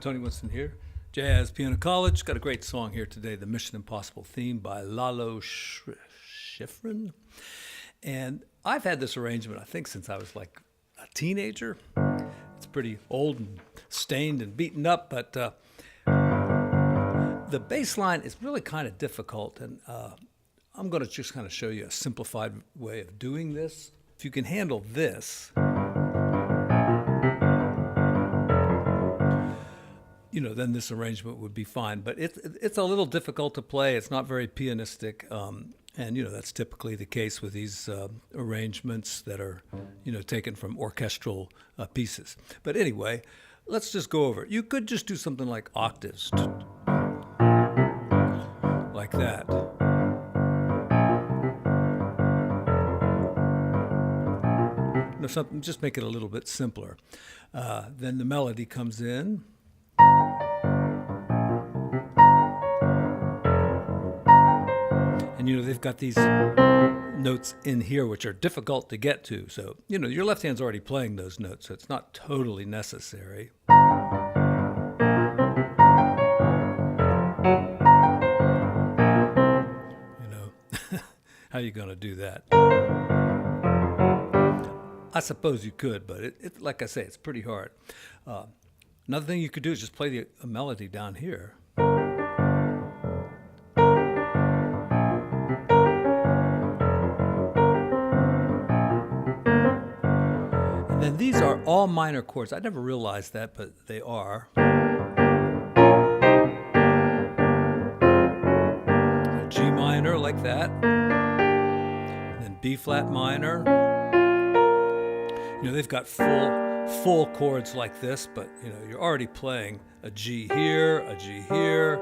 Tony Winston here. Jazz Piano College. Got a great song here today, the Mission Impossible theme by Lalo Schifrin. And I've had this arrangement, I think, since I was like a teenager. It's pretty old and stained and beaten up, but the bass line is really kind of difficult. And I'm going to just kind of show you a simplified way of doing this. If you can handle this, then this arrangement would be fine. But it's a little difficult to play. It's not very pianistic. And, that's typically the case with these arrangements that are, taken from orchestral pieces. But anyway, let's just go over it. You could just do something like octaves, like that. Something, just make it a little bit simpler. Then the melody comes in. And they've got these notes in here which are difficult to get to. So, your left hand's already playing those notes, so it's not totally necessary. How are you going to do that? I suppose you could, but it like I say, it's pretty hard. Another thing you could do is just play a melody down here. And then these are all minor chords. I never realized that, but they are. So G minor like that. And then B flat minor. They've got full chords like this, but you're already playing a G here, a G here,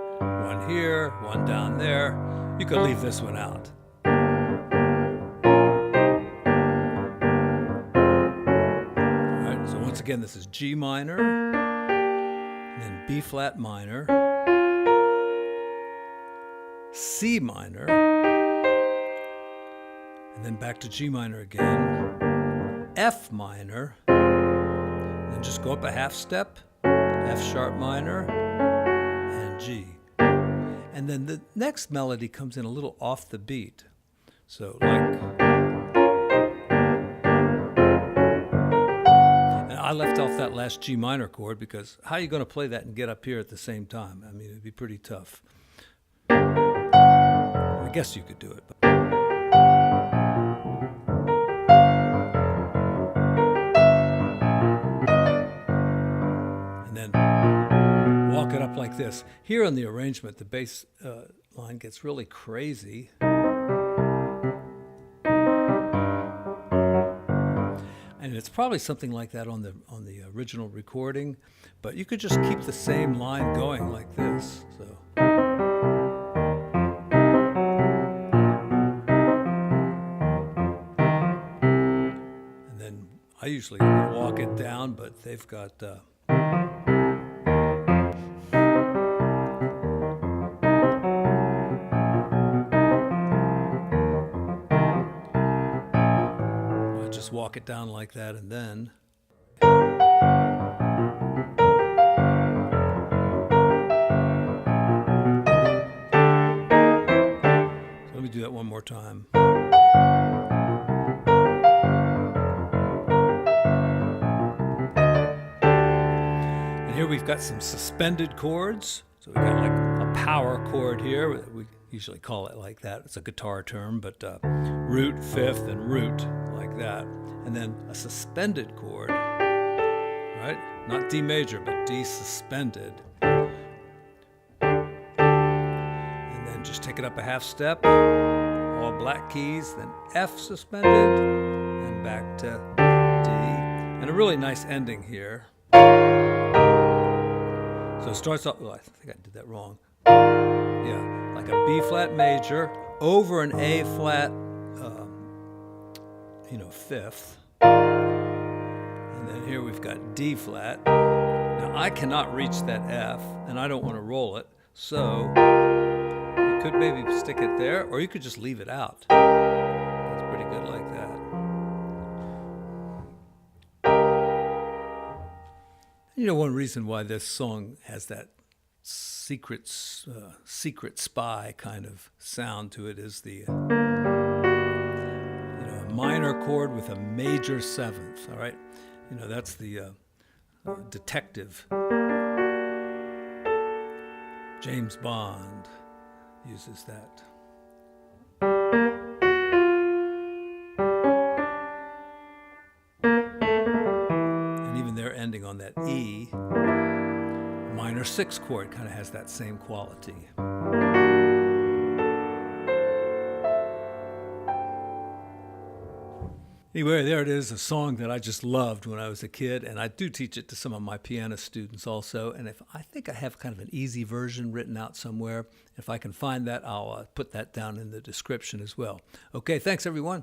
one down there. You could leave this one out. All right, so once again, this is G minor, and then B flat minor, C minor, and then back to G minor again. F minor, then just go up a half step, F sharp minor, and G. And then the next melody comes in a little off the beat. So and I left off that last G minor chord because how are you going to play that and get up here at the same time? I mean, it'd be pretty tough. I guess you could do it. But walk it up like this. Here in the arrangement, the bass line gets really crazy. And it's probably something like that on the original recording, but you could just keep the same line going like this. So. And then I usually walk it down, but they've got just walk it down like that, and then so let me do that one more time. And here we've got some suspended chords. So we've got like a power chord here. We usually call it like that. It's a guitar term, but root, fifth, and root like that. And then a suspended chord, right? Not D major, but D suspended. And then just take it up a half step, all black keys, then F suspended, and back to D. And a really nice ending here. So it starts off, I think I did that wrong. Yeah, like a B flat major over an A flat, fifth. And then here we've got D flat. Now I cannot reach that F, and I don't want to roll it, so you could maybe stick it there, or you could just leave it out. That's pretty good like that. You know, one reason why this song has that secret spy kind of sound to it is the a minor chord with a major seventh. All right, that's the detective. James Bond uses that. And even they're ending on that E. Minor 6 chord kind of has that same quality. Anyway, there it is, a song that I just loved when I was a kid, and I do teach it to some of my piano students also. And I think I have kind of an easy version written out somewhere. If I can find that, I'll put that down in the description as well. Okay, thanks everyone.